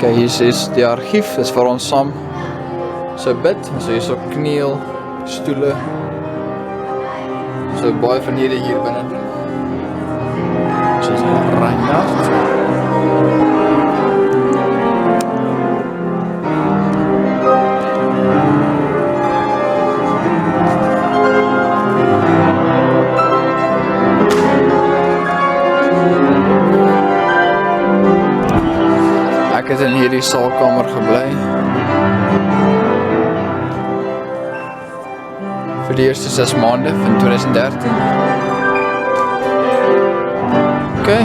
Okay, hier is die argief, dis waar ons saam so bid, so hier is ook kniel, stoele, so baie van hierdie hier binne doen. Soos Reinhard. Ek het in hierdie saalkamer gebly vir die eerste 6 maande van 2013. Okay.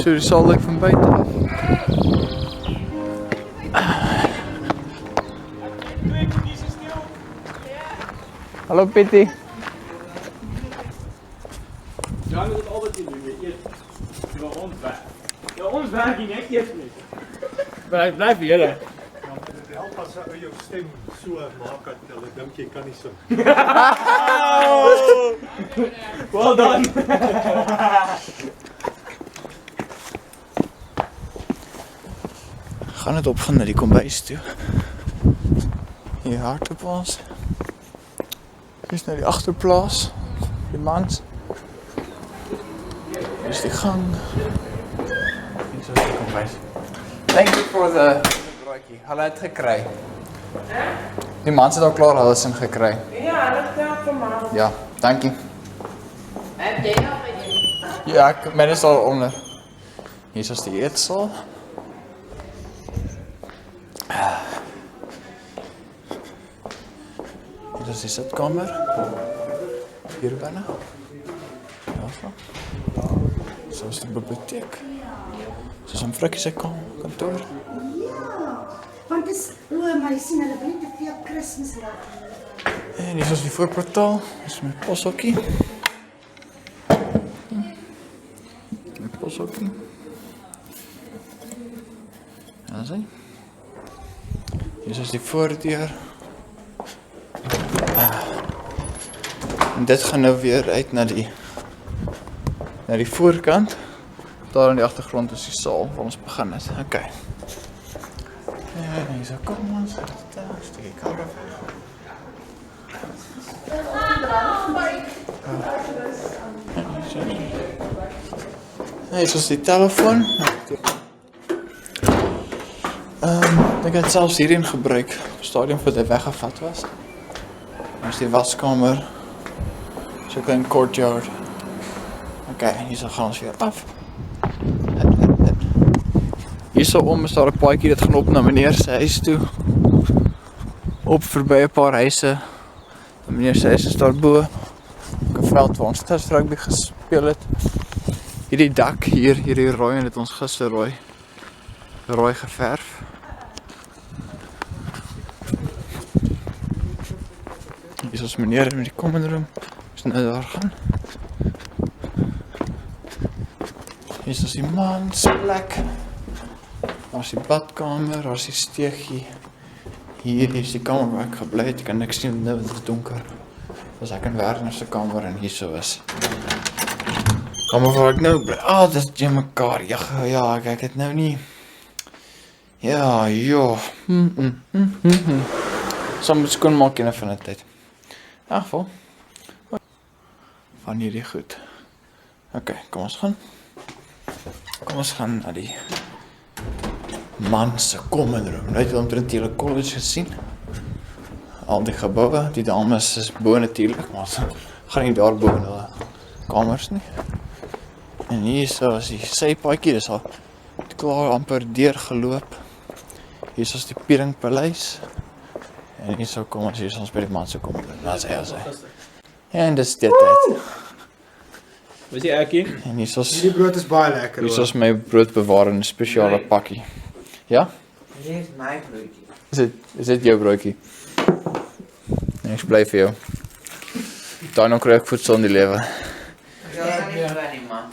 So die saal lyk van buite af. Hallo Pietie. Ja, dat is altijd in doen, je eet. Voor ons werk. Ja, ons werk hier net eet niet. Maar blijf hier, hè. Het helpt as jy jou stem so maak dat hulle dink jy kan nie sing. Well done. Gaan het opgaan na die kombuis toe. Hier hard op ons. Hier is na die agterplaas. Die mans. Hier is die gang. Hier is die kombuis. Thank you for the broodjie. Hulle het gekry. Die mans het al klaar alles in gekry. Ja, dat geldt voor mij. Ja, dankie. Heb jij nog een? Ja, myne is al onder. Hier is die eetsaal. Hier is die sitkamer. Hier binne. Ja, so. So is die biblioteek. So is 'n vrikkie se kantoor. Want dis maar jy sien hulle wil nie te veel Kersfees laat. En hier is die voorportaal. Dis my poshokkie. My poshokkie. Ja, sien. Hier is die voordeur. En dit gaan nou weer uit na die voorkant. Daar in die agtergrond is die saal waar ons begin het. Okay. En hier so kom ons. Daar steek die kamera weg. Hier is die telefoon. Ek het selfs hierin gebruik op die stadium voor dit weggevat was. Hier is die waskamer. So 'n klein courtyard. Okay, hier gaan ons weer af. Hierso om is daar 'n paadjie wat gaan op na meneer se huis toe. Op verby 'n paar huise. Meneer se huis is daar bo. 'n veld waar ons gister rugby gespeel het. Hierdie dak hier, hierdie rooi en dit ons gister rooi geverf. Hier is ons meneer in die common room. Ons nou daar gaan. Hier is ons die mansplek. Daar is die badkamer, daar is die steegie. Hier is die kamer waar ek gebly het. Ek kan niks sien, nou is dit donker. Dus ek in Werner se kamer en hierso is kamer waar ek nou bly. Dit is jy mekaar. Ja, ek het nou nie. Ja, joh. Som moet skoon maak in 'n van die tyd. In geval. Van hierdie goed. Okay, kom ons gaan na die man se common room. Nou het jy omtrent die college gesien. Al die geboue, die dames is bo natuurlik, maar ons gaan nie daar bo in hulle kamers nie. En hier is die sypaadjie, dis al klaar amper deurgeloop. Hier is die Pieringpaleis. En hier kom ons by die man se kom. Nou sê hy. En dis dit tyd. Wat is die ekkie? En hier is Die brood is baie lekker. Hier is my broodbewarende spesiale pakkie. Ja? Hier is my broodjie. Is dit jou broodjie? Nee, ek bly vir jou. Daar nou kry ek voedsel in die lewe. Ja, ek weet nie man.